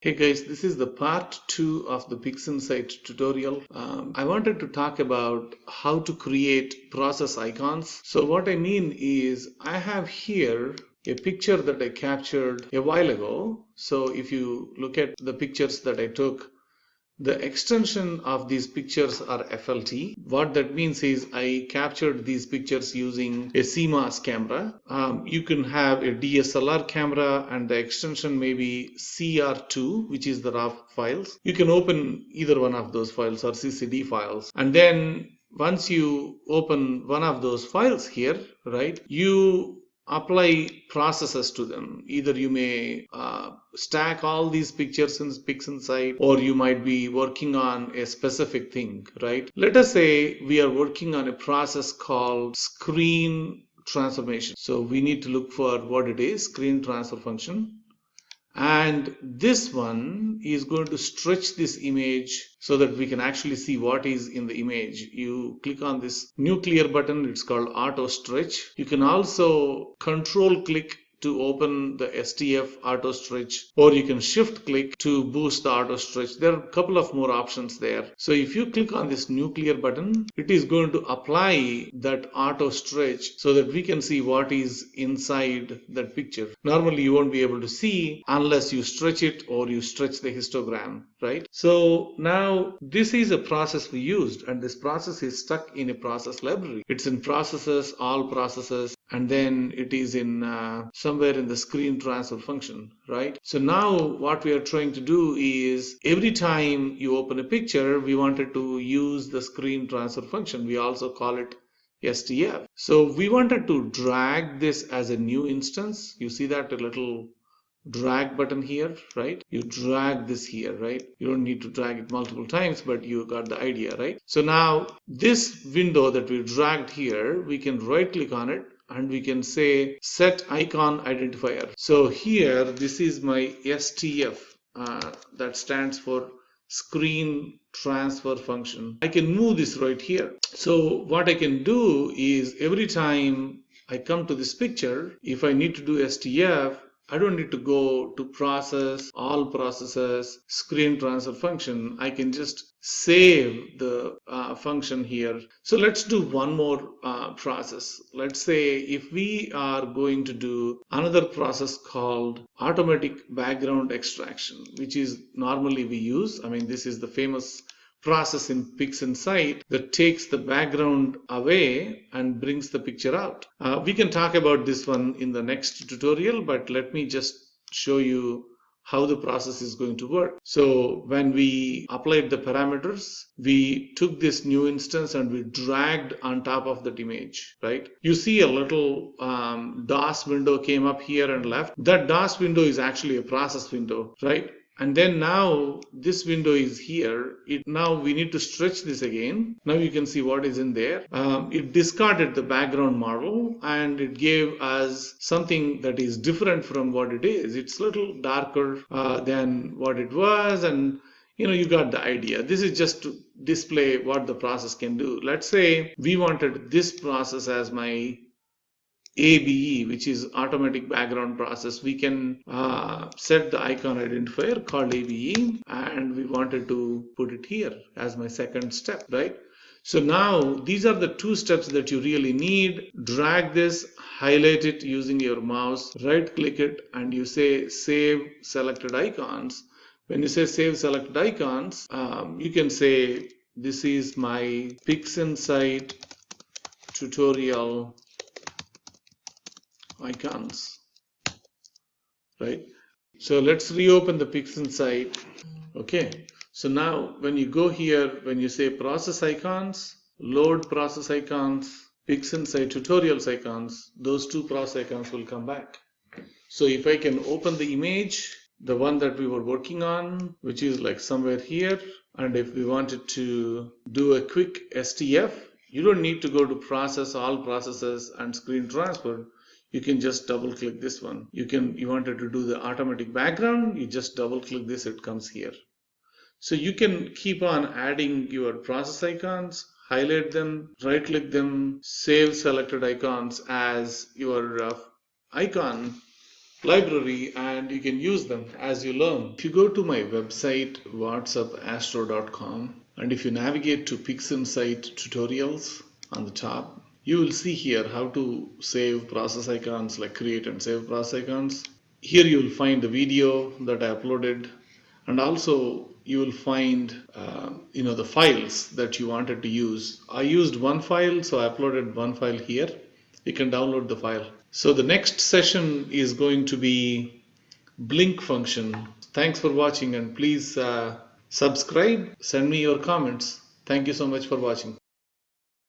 Hey guys, this is the part 2 of the Pixinsight tutorial. I wanted to talk about how to create process icons. So what I mean is I have here a picture that I captured a while ago. So if you look at the pictures that I took, the extension of these pictures are FLT. What that means is I captured these pictures using a CMOS camera. You can have a DSLR camera and the extension may be CR2, which is the RAW files. You can open either one of those files or CCD files. And then once you open one of those files here, right, you apply processes to them. Either you may stack all these pictures in Pixinsight, or you might be working on a specific thing, right? Let us say we are working on a process called screen transformation. So we need to look for what it is, screen transfer function. And this one is going to stretch this image so that we can actually see what is in the image. You click on this new clear button, it's called auto stretch. You can also control click to open the STF auto stretch, or you can shift click to boost the auto stretch. There are a couple of more options there. So if you click on this new clear button, it is going to apply that auto stretch so that we can see what is inside that picture. Normally you won't be able to see unless you stretch it or you stretch the histogram, right? So now this is a process we used, and this process is stuck in a process library. It's in processes, all processes, and then it is in somewhere in the screen transfer function, right? So now what we are trying to do is every time you open a picture, we wanted to use the screen transfer function. We also call it STF. So we wanted to drag this as a new instance. You see that little drag button here, right? You drag this here, right? You don't need to drag it multiple times, but you got the idea, right? So now this window that we dragged here, we can right click on it and we can say set icon identifier. So here this is my STF, that stands for screen transfer function. I can move this right here. So what I can do is every time I come to this picture, if I need to do STF, I don't need to go to process, all processes, screen transfer function. I can just save the function here. So let's do one more process. Let's say if we are going to do another process called automatic background extraction, which is normally we use. I mean, this is the famous process in Pixinsight that takes the background away and brings the picture out. We can talk about this one in the next tutorial, but let me just show you how the process is going to work. So when we applied the parameters, we took this new instance and we dragged on top of that image, right? You see a little DOS window came up here and left. That DOS window is actually a process window, right? And then now this window is here. Now we need to stretch this again. Now you can see what is in there. It discarded the background model and it gave us something that is different from what it is. It's a little darker than what it was, and you got the idea. This is just to display what the process can do. Let's say we wanted this process as my ABE, which is automatic background process. We can set the icon identifier called ABE, and we wanted to put it here as my second step, right? So now these are the two steps that you really need. Drag this, highlight it using your mouse, right click it, and you say save selected icons. When you say save selected icons, you can say this is my Pixinsight tutorial icons, right? So let's reopen the Pixinsight. Okay, so now when you go here, when you say process icons, load process icons, Pixinsight tutorials icons, those two process icons will come back. So if I can open the image, the one that we were working on, which is like somewhere here, and if we wanted to do a quick STF, you don't need to go to process, all processes, and screen transfer. You can just double click this one. You wanted to do the automatic background, you just double click this, it comes here. So you can keep on adding your process icons, highlight them, right click them, save selected icons as your icon, library and you can use them as you learn. If you go to my website whatsapastro.com and if you navigate to Pixinsight Tutorials on the top, you will see here how to save process icons, like create and save process icons. Here you will find the video that I uploaded, and also you will find the files that you wanted to use. I used one file, so I uploaded one file here. You can download the file. So the next session is going to be blink function. Thanks for watching, and please subscribe, send me your comments. Thank you so much for watching.